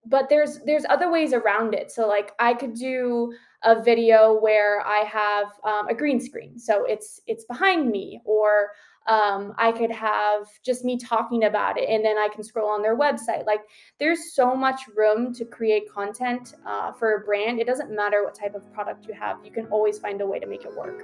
but there's other ways around it. So like I could do a video where I have a green screen, so it's behind me, or I could have just me talking about it, and then I can scroll on their website. Like there's so much room to create content for a brand. It doesn't matter what type of product you have; you can always find a way to make it work.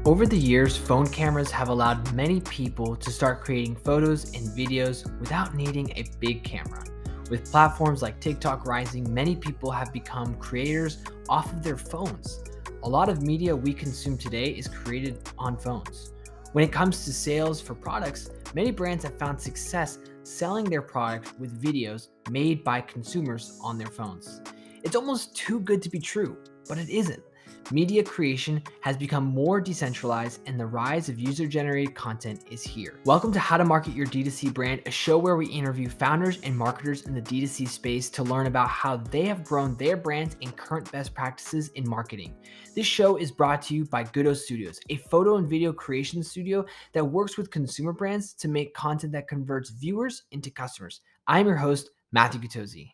Over the years, phone cameras have allowed many people to start creating photos and videos without needing a big camera. With platforms like TikTok rising, many people have become creators off of their phones. A lot of media we consume today is created on phones. When it comes to sales for products, many brands have found success selling their product with videos made by consumers on their phones. It's almost too good to be true, but it isn't. Media creation has become more decentralized and the rise of user-generated content is here. Welcome to How to Market Your D2C Brand, a show where we interview founders and marketers in the D2C space to learn about how they have grown their brands and current best practices in marketing. This show is brought to you by Goodo Studios, a photo and video creation studio that works with consumer brands to make content that converts viewers into customers. I'm your host, Matthew Gutozzi.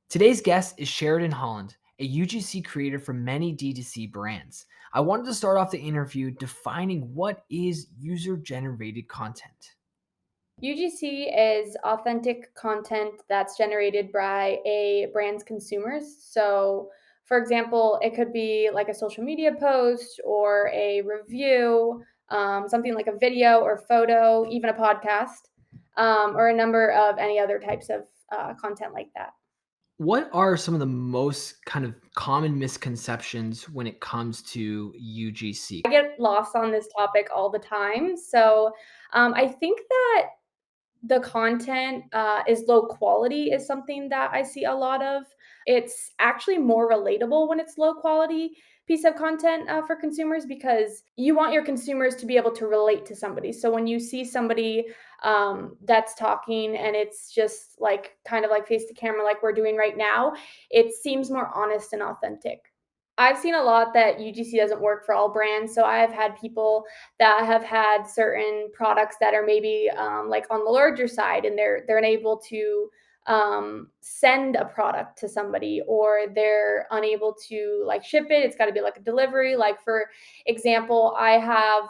Today's guest is Sheridan Holland, a UGC creator for many D2C brands. I wanted to start off the interview defining what is user-generated content. UGC is authentic content that's generated by a brand's consumers. So, for example, it could be like a social media post or a review, something like a video or photo, even a podcast, or a number of any other types of content like that. What are some of the most kind of common misconceptions when it comes to UGC? I get lost on this topic all the time. So, I think that the content is low quality is something that I see a lot of. It's actually more relatable when it's low quality piece of content for consumers, because you want your consumers to be able to relate to somebody. So when you see somebody that's talking and it's just like kind of like face to camera, like we're doing right now, it seems more honest and authentic. I've seen a lot that UGC doesn't work for all brands. So I have had people that have had certain products that are maybe like on the larger side, and they're unable to send a product to somebody, or they're unable to like ship it. It's got to be like a delivery. Like for example, I have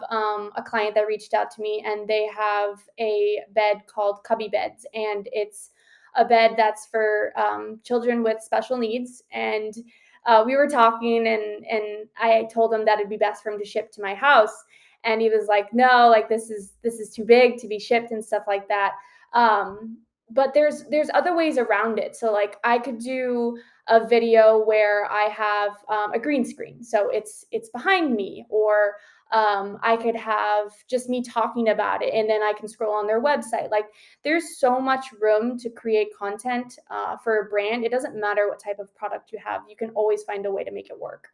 a client that reached out to me, and they have a bed called Cubby Beds, and it's a bed that's for children with special needs. And we were talking, and I told him that it'd be best for him to ship to my house, and he was like, "No, like this is too big to be shipped and stuff like that." But there's other ways around it. So like I could do a video where I have a green screen, so it's behind me, or I could have just me talking about it, and then I can scroll on their website. Like there's so much room to create content for a brand. It doesn't matter what type of product you have; you can always find a way to make it work.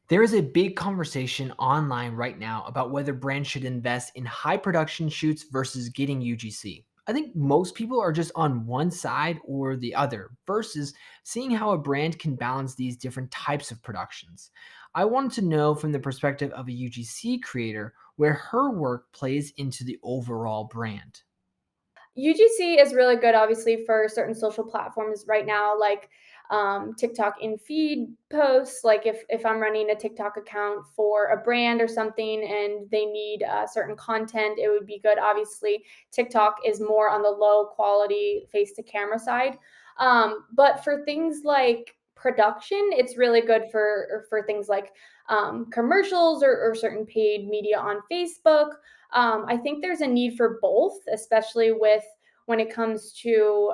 There is a big conversation online right now about whether brands should invest in high production shoots versus getting UGC. I think most people are just on one side or the other versus seeing how a brand can balance these different types of productions. I wanted to know from the perspective of a UGC creator where her work plays into the overall brand. UGC is really good, obviously, for certain social platforms right now, like TikTok in feed posts. Like if I'm running a TikTok account for a brand or something, and they need certain content, it would be good. Obviously, TikTok is more on the low quality face to camera side, but for things like production, it's really good for things like commercials, or certain paid media on Facebook. I think there's a need for both, especially with when it comes to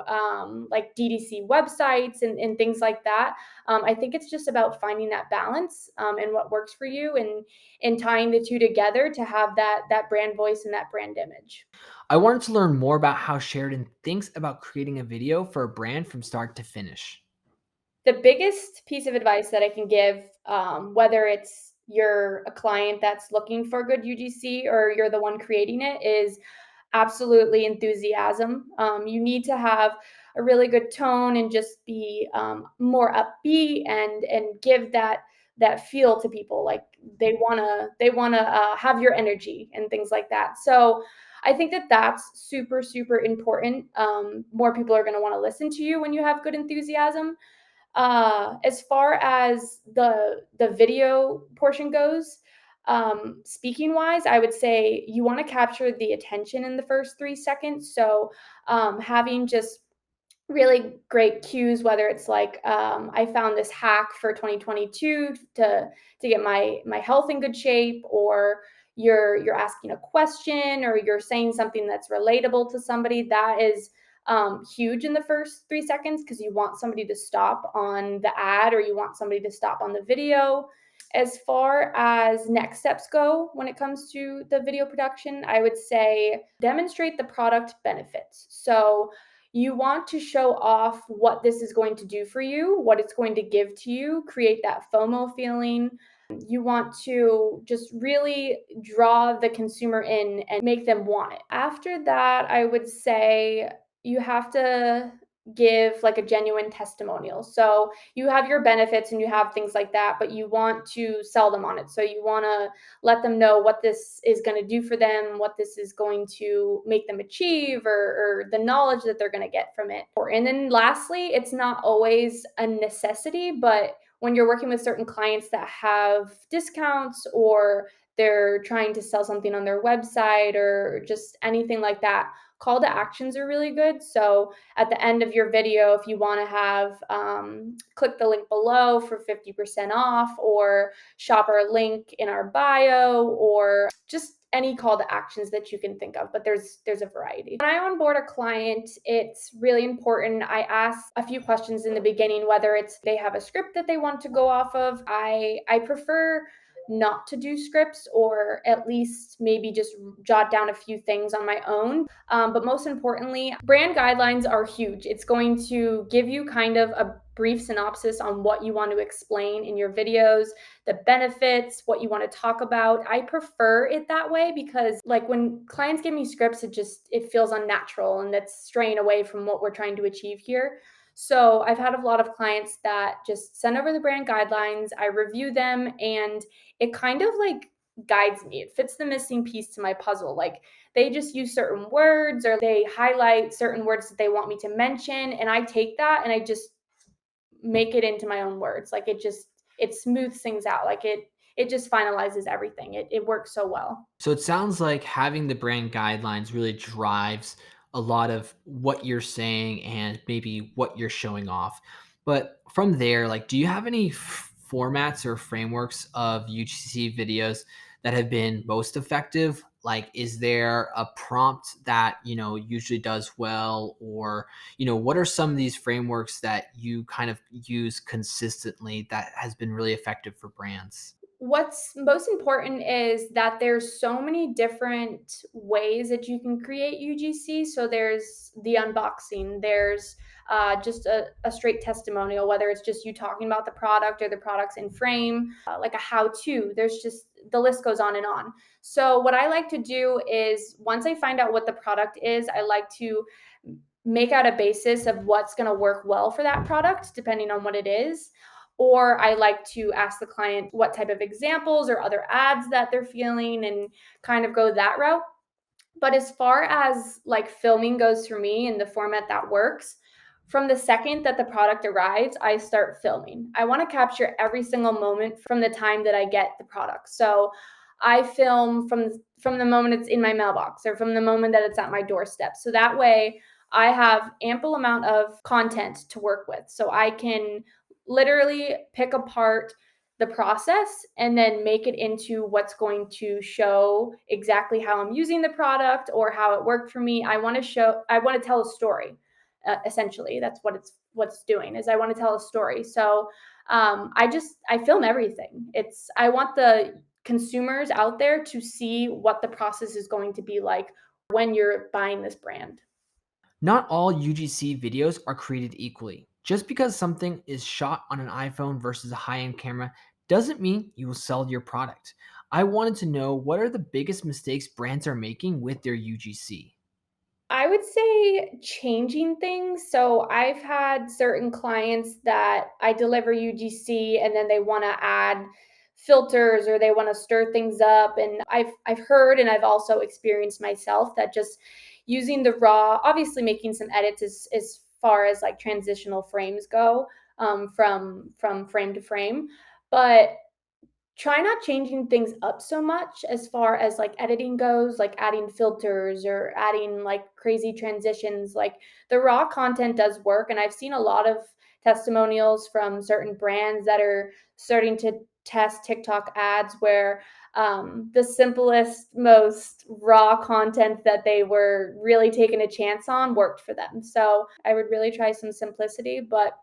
like DTC websites and things like that. I think it's just about finding that balance and what works for you, and tying the two together to have that brand voice and that brand image. I wanted to learn more about how Sheridan thinks about creating a video for a brand from start to finish. The biggest piece of advice that I can give, whether it's you're a client that's looking for good UGC or you're the one creating it, is absolutely enthusiasm. You need to have a really good tone and just be more upbeat and give that that feel to people, like they wanna have your energy and things like that. So I think that that's super, super important. More people are gonna wanna listen to you when you have good enthusiasm. As far as the video portion goes, speaking wise, I would say you want to capture the attention in the first 3 seconds. So having just really great cues, whether it's like I found this hack for 2022 to get my health in good shape, or you're asking a question, or you're saying something that's relatable to somebody. That is huge in the first 3 seconds, because you want somebody to stop on the ad, or you want somebody to stop on the video. As far as next steps go when it comes to the video production, I would say demonstrate the product benefits. So you want to show off what this is going to do for you, what it's going to give to you, create that FOMO feeling. You want to just really draw the consumer in and make them want it. After that, I would say you have to give like a genuine testimonial. So you have your benefits and you have things like that, but you want to sell them on it. So you want to let them know what this is going to do for them, what this is going to make them achieve, or the knowledge that they're going to get from it. And then lastly, it's not always a necessity, but when you're working with certain clients that have discounts, or they're trying to sell something on their website, or just anything like that, call to actions are really good. So at the end of your video, if you want to have click the link below for 50% off, or shop our link in our bio, or just any call to actions that you can think of, but there's a variety. When I onboard a client, it's really important I ask a few questions in the beginning, whether it's they have a script that they want to go off of. I prefer not to do scripts, or at least maybe just jot down a few things on my own. But most importantly, brand guidelines are huge. It's going to give you kind of a brief synopsis on what you want to explain in your videos, the benefits, what you want to talk about. I prefer it that way, because like when clients give me scripts, it feels unnatural, and that's straying away from what we're trying to achieve here. So I've had a lot of clients that just send over the brand guidelines, I review them, and it kind of like guides me. It fits the missing piece to my puzzle. Like they just use certain words, or they highlight certain words that they want me to mention, and I take that and I just make it into my own words. Like it smooths things out. Like it just finalizes everything. It works so well. So it sounds like having the brand guidelines really drives a lot of what you're saying and maybe what you're showing off. But from there, like, do you have any formats or frameworks of UGC videos that have been most effective? Like, is there a prompt that, usually does well? Or, what are some of these frameworks that you kind of use consistently that has been really effective for brands? What's most important is that there's so many different ways that you can create UGC. So there's the unboxing, there's just a straight testimonial, whether it's just you talking about the product, or the products in frame, like a how to. There's just the list goes on and on. So what I like to do is, once I find out what the product is, I like to make out a basis of what's going to work well for that product, depending on what it is. Or I like to ask the client what type of examples or other ads that they're feeling, and kind of go that route. But as far as like filming goes for me and the format that works, from the second that the product arrives, I start filming. I want to capture every single moment from the time that I get the product. So I film from the moment it's in my mailbox, or from the moment that it's at my doorstep. So that way I have ample amount of content to work with. So I can literally pick apart the process and then make it into what's going to show exactly how I'm using the product, or how it worked for me. I want to tell a story. Essentially, that's what's doing, is I want to tell a story. So I film everything. I want the consumers out there to see what the process is going to be like when you're buying this brand. Not all UGC videos are created equally. Just because something is shot on an iPhone versus a high end camera doesn't mean you will sell your product. I wanted to know, what are the biggest mistakes brands are making with their UGC? I would say changing things. So I've had certain clients that I deliver UGC and then they want to add filters or they want to stir things up, and I've heard and I've also experienced myself that just using the raw, obviously making some edits as far as like transitional frames go, from frame to frame, but try not changing things up so much as far as like editing goes, like adding filters or adding like crazy transitions. Like the raw content does work. And I've seen a lot of testimonials from certain brands that are starting to test TikTok ads where the simplest, most raw content that they were really taking a chance on worked for them. So I would really try some simplicity. But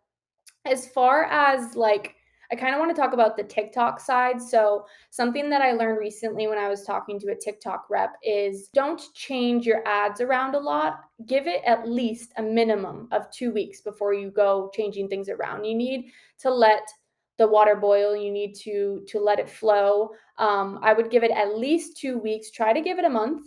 as far as like, I kind of want to talk about the TikTok side. So, something that I learned recently when I was talking to a TikTok rep is don't change your ads around a lot. Give it at least a minimum of 2 weeks before you go changing things around. You need to let the water boil. You need to let it flow. I would give it at least 2 weeks. Try to give it a month,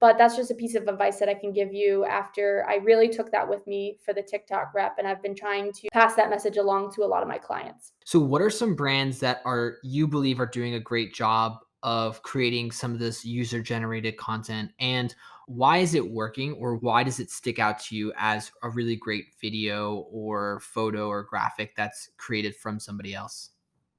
but that's just a piece of advice that I can give you after I really took that with me for the TikTok rep. And I've been trying to pass that message along to a lot of my clients. So what are some brands that are you believe are doing a great job of creating some of this user generated content, and why is it working, or why does it stick out to you as a really great video or photo or graphic that's created from somebody else?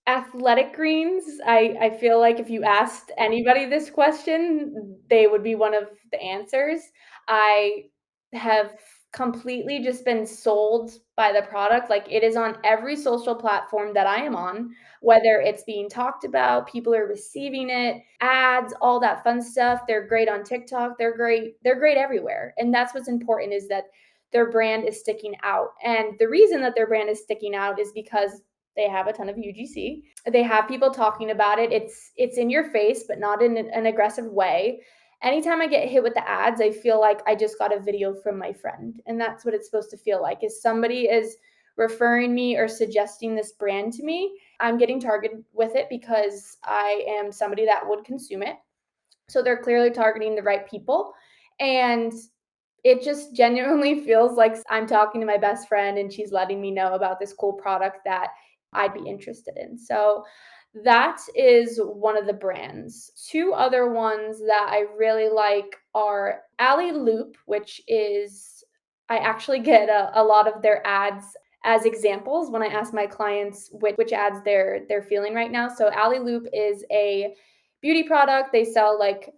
Athletic greens, I feel like if you asked anybody this question, they would be one of the answers. I have completely just been sold by the product, like, it is on every social platform that I am on, whether it's being talked about, people are receiving it, ads, all that fun stuff. They're great on TikTok, they're great everywhere, and that's what's important is that their brand is sticking out, and the reason that their brand is sticking out is because they have a ton of UGC. They have people talking about it. It's in your face, but not in an aggressive way. Anytime I get hit with the ads, I feel like I just got a video from my friend. And that's what it's supposed to feel like. Is somebody is referring me or suggesting this brand to me, I'm getting targeted with it because I am somebody that would consume it. So they're clearly targeting the right people. And it just genuinely feels like I'm talking to my best friend and she's letting me know about this cool product that I'd be interested in. So that is one of the brands. Two other ones that I really like are Alley Loop, which is, I actually get a lot of their ads as examples when I ask my clients which ads they're feeling right now. So Alley Loop is a beauty product. They sell like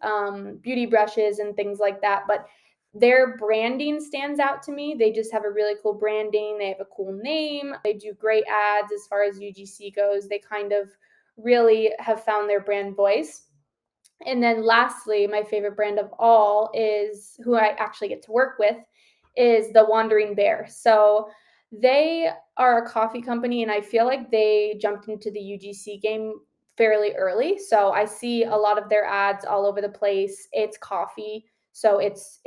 beauty brushes and things like that, but their branding stands out to me. They just have a really cool branding. They have a cool name. They do great ads as far as UGC goes. They kind of really have found their brand voice. And then lastly, my favorite brand of all is who I actually get to work with is the Wandering Bear. So they are a coffee company and I feel like they jumped into the UGC game fairly early. So I see a lot of their ads all over the place. It's coffee. So it's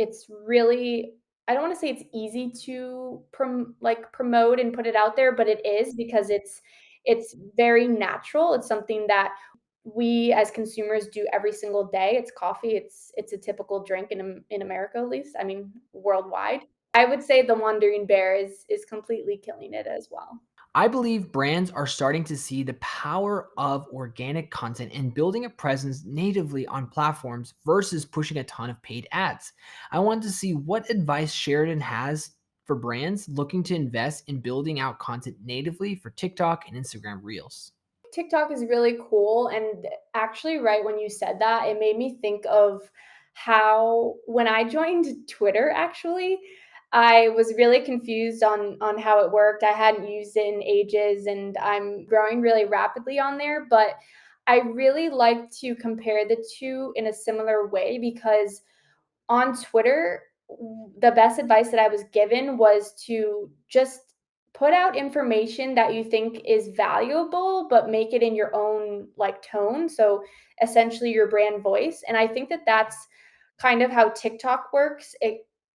really, I don't want to say it's easy to promote and put it out there, but it is because it's very natural. It's something that we as consumers do every single day. It's coffee. It's a typical drink in America, at least. I mean, worldwide. I would say the Wandering Bear is completely killing it as well. I believe brands are starting to see the power of organic content and building a presence natively on platforms versus pushing a ton of paid ads. I wanted to see what advice Sheridan has for brands looking to invest in building out content natively for TikTok and Instagram Reels. TikTok is really cool. And actually, right when you said that, it made me think of how when I joined Twitter, actually, I was really confused on how it worked. I hadn't used it in ages and I'm growing really rapidly on there. But I really like to compare the two in a similar way because on Twitter, the best advice that I was given was to just put out information that you think is valuable, but make it in your own like tone. So essentially your brand voice. And I think that that's kind of how TikTok works,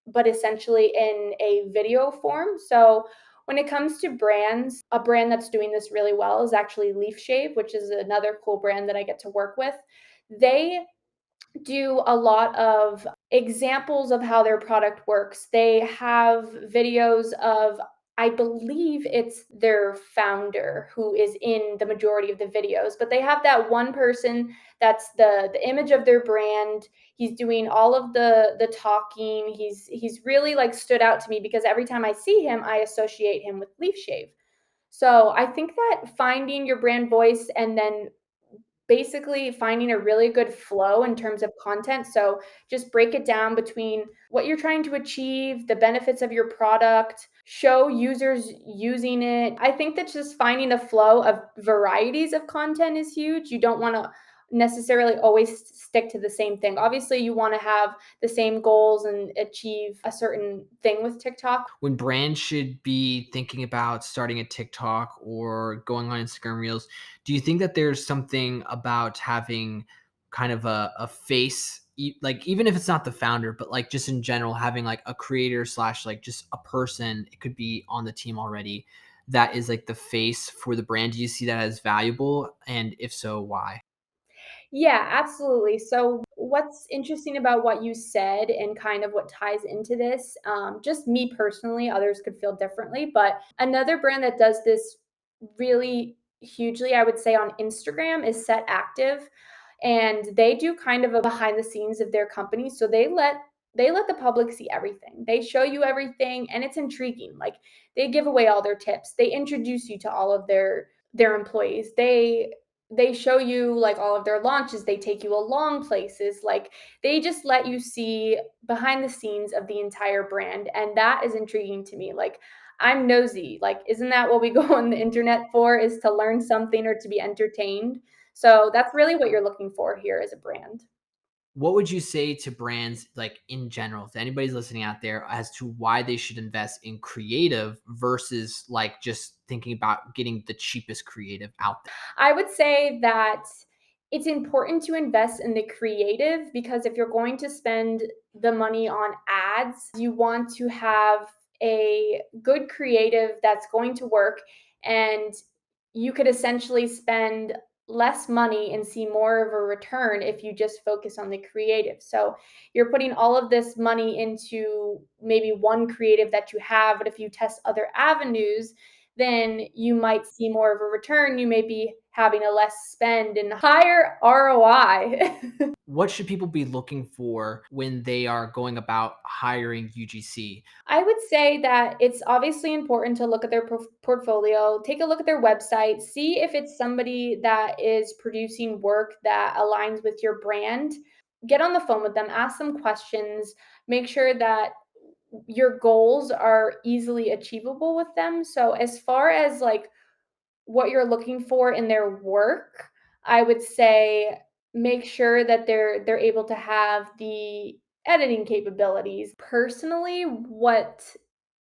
but essentially in a video form. So when it comes to brands, a brand that's doing this really well is actually Leaf Shave, which is another cool brand that I get to work with. They do a lot of examples of how their product works. They have videos of, I believe it's their founder who is in the majority of the videos, but they have that one person that's the image of their brand. He's doing all of the talking. He's really like stood out to me because every time I see him, I associate him with Leaf Shave. So I think that finding your brand voice and then basically finding a really good flow in terms of content. So just break it down between what you're trying to achieve, the benefits of your product, show users using it. I think that just finding a flow of varieties of content is huge. You don't want to necessarily always stick to the same thing. Obviously, you want to have the same goals and achieve a certain thing with TikTok. When brands should be thinking about starting a TikTok or going on Instagram Reels, do you think that there's something about having kind of a face, like even if it's not the founder, but like just in general, having like a creator slash like just a person, it could be on the team already, that is like the face for the brand? Do you see that as valuable? And if so, why? Yeah, absolutely. So, what's interesting about what you said and kind of what ties into this, just me personally, others could feel differently, but another brand that does this really hugely, I would say, on Instagram is Set Active, and they do kind of a behind the scenes of their company. So they let the public see everything. They show you everything, and it's intriguing. Like they give away all their tips. They introduce you to all of their employees. They show you like all of their launches, they take you along places, like they just let you see behind the scenes of the entire brand, and that is intriguing to me. Like I'm nosy, like isn't that what we go on the internet for, is to learn something or to be entertained? So that's really what you're looking for here as a brand. What would you say to brands, like in general, if anybody's listening out there, as to why they should invest in creative versus like just thinking about getting the cheapest creative out there? I would say that it's important to invest in the creative because if you're going to spend the money on ads, you want to have a good creative that's going to work, and you could essentially spend less money and see more of a return if you just focus on the creative. So you're putting all of this money into maybe one creative that you have, but if you test other avenues, then you might see more of a return. You may be having a less spend and higher ROI. What should people be looking for when they are going about hiring UGC? I would say that it's obviously important to look at their portfolio, take a look at their website, see if it's somebody that is producing work that aligns with your brand. Get on the phone with them, ask them questions, make sure that your goals are easily achievable with them. So, as far as like what you're looking for in their work, I would say make sure that they're able to have the editing capabilities. Personally, what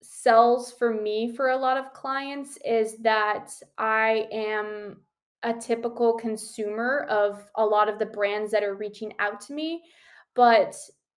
sells for me for a lot of clients is that I am a typical consumer of a lot of the brands that are reaching out to me. But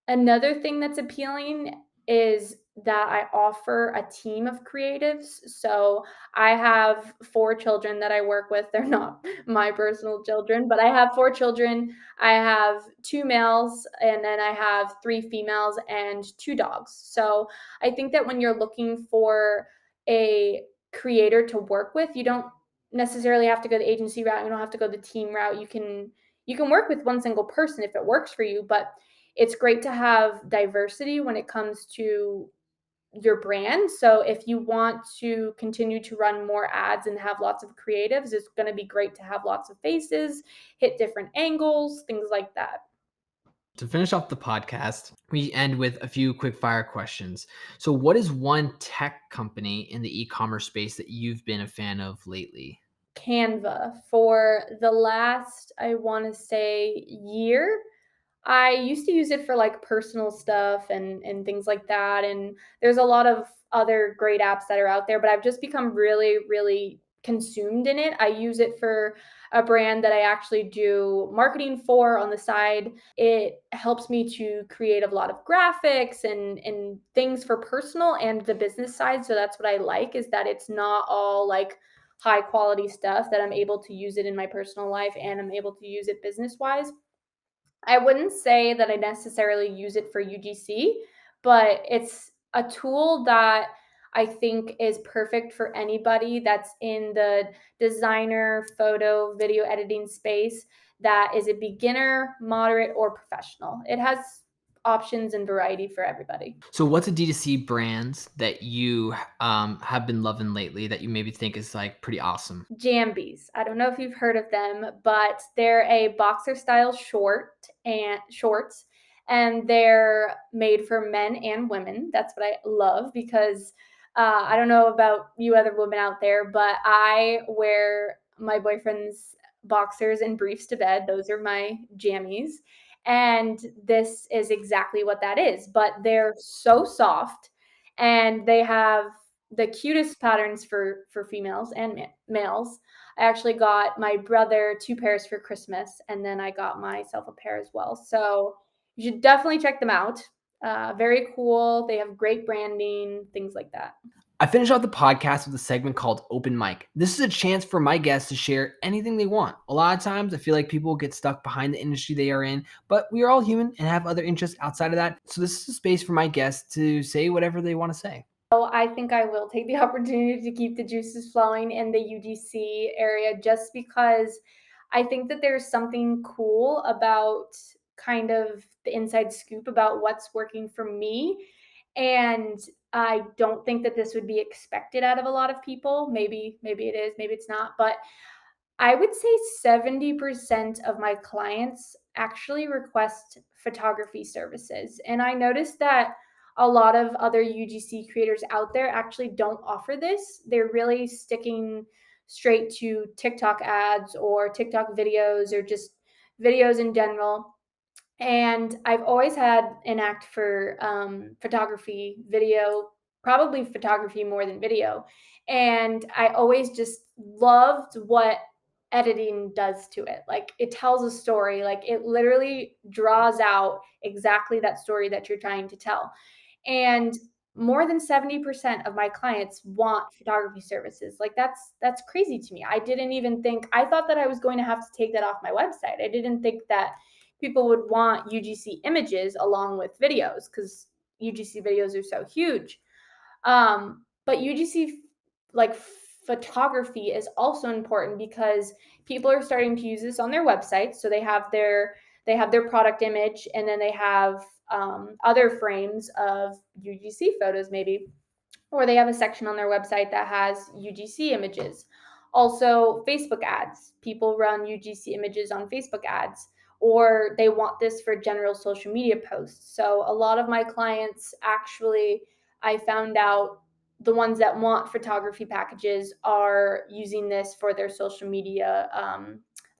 another thing that's appealing is that I offer a team of creatives. So I have 4 children that I work with. They're not my personal children, but I have 4 children. I have 2 males, and then I have 3 females and 2 dogs. So, I think that when you're looking for a creator to work with, you don't necessarily have to go the agency route, you don't have to go the team route. You can work with one single person if it works for you, but it's great to have diversity when it comes to your brand. So if you want to continue to run more ads and have lots of creatives, it's going to be great to have lots of faces, hit different angles, things like that. To finish off the podcast, we end with a few quick fire questions. So, what is one tech company in the e commerce space that you've been a fan of lately? Canva for the last, I want to say, year. I used to use it for like personal stuff and things like that. And there's a lot of other great apps that are out there, but I've just become really, really consumed in it. I use it for a brand that I actually do marketing for on the side. It helps me to create a lot of graphics and things for personal and the business side. So that's what I like, is that it's not all like high quality stuff, that I'm able to use it in my personal life and I'm able to use it business wise. I wouldn't say that I necessarily use it for UGC, but it's a tool that I think is perfect for anybody that's in the designer, photo, video editing space that is a beginner, moderate, or professional. It has options and variety for everybody. So what's a D2C brands that you have been loving lately that you maybe think is like pretty awesome? Jambies. I don't know if you've heard of them, but they're a boxer style shorts, and they're made for men and women. That's what I love because I don't know about you other women out there, but I wear my boyfriend's boxers and briefs to bed. Those are my jammies. And this is exactly what that is. But they're so soft and they have the cutest patterns for females and males. I actually got my brother 2 pairs for Christmas, and then I got myself a pair as well. So you should definitely check them out. Very cool. They have great branding, things like that. I finish off the podcast with a segment called Open Mic. This is a chance for my guests to share anything they want. A lot of times, I feel like people get stuck behind the industry they are in, but we are all human and have other interests outside of that. So, this is a space for my guests to say whatever they want to say. So I think I will take the opportunity to keep the juices flowing in the UGC area just because I think that there's something cool about kind of the inside scoop about what's working for me. And I don't think that this would be expected out of a lot of people. Maybe it is, maybe it's not, but I would say 70% of my clients actually request photography services. And I noticed that a lot of other UGC creators out there actually don't offer this. They're really sticking straight to TikTok ads or TikTok videos or just videos in general. And I've always had an act for photography, video, probably photography more than video. And I always just loved what editing does to it. Like it tells a story, like it literally draws out exactly that story that you're trying to tell. And more than 70% of my clients want photography services. Like that's crazy to me. I didn't even think I thought that I was going to have to take that off my website. I didn't think that people would want UGC images along with videos cuz UGC videos are so huge. But UGC like photography is also important because people are starting to use this on their website. So they have their product image, and then they have other frames of UGC photos, maybe, or they have a section on their website that has UGC images. Also, Facebook ads. People run UGC images on Facebook ads, or they want this for general social media posts. So, a lot of my clients actually, I found out the ones that want photography packages are using this for their social media,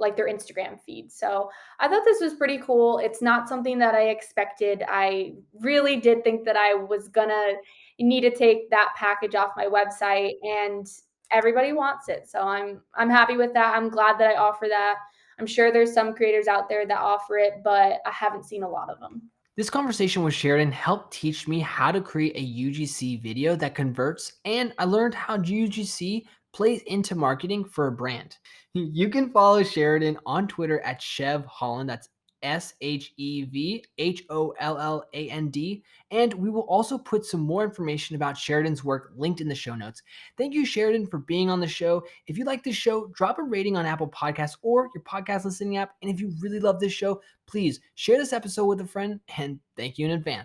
like their Instagram feed. So, I thought this was pretty cool. It's not something that I expected. I really did think that I was gonna need to take that package off my website, and everybody wants it. So I'm happy with that. I'm glad that I offer that. I'm sure there's some creators out there that offer it, but I haven't seen a lot of them. This conversation with Sheridan helped teach me how to create a UGC video that converts, and I learned how UGC plays into marketing for a brand. You can follow Sheridan on Twitter at Shev Holland. That's ShevHolland. And we will also put some more information about Sheridan's work linked in the show notes. Thank you, Sheridan, for being on the show. If you like this show, drop a rating on Apple Podcasts or your podcast listening app. And if you really love this show, please share this episode with a friend, and thank you in advance.